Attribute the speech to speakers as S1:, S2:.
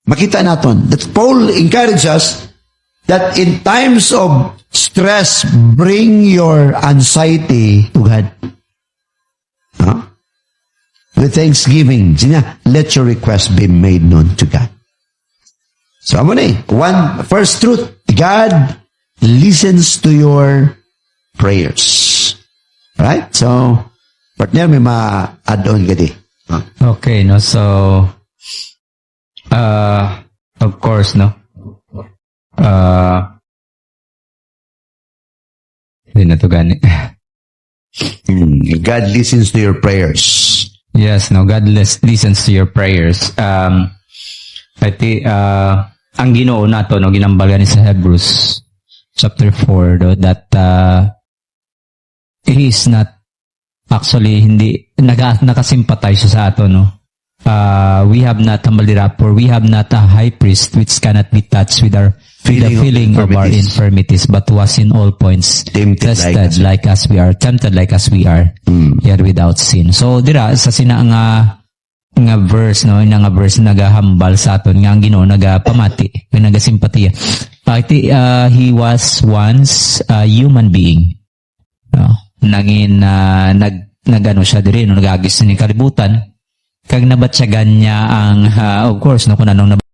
S1: makita naton that Paul encourages us that in times of stress, bring your anxiety to God. Huh? With thanksgiving, let your request be made known to God. So, first truth, God listens to your prayers. Right? So, partner, may ma-add on ka di. Huh?
S2: Okay, no, so of course, no, hindi na to gani.
S1: God listens to your prayers.
S2: Yes, no, God listens to your prayers. I think ang Ginoo nato, no, ginambagan ni sa Hebrews chapter 4, no, that He is not actually hindi nakasympathize sa ato, no. We have not for we have not a high priest which cannot be touched with the feeling of our infirmities, but was in all points tested like as we are, tempted like as we are, yet without sin. So dira sa sina nga verse, no, nga verse nagahambal sa aton nga ang Ginoo nagapamati, nagasimpatiya. He was once a human being. No? Nangin nagano siya diri, no, nagagis ni kalibutan. Kag nabatsyagan niya ang of course, no, kung anong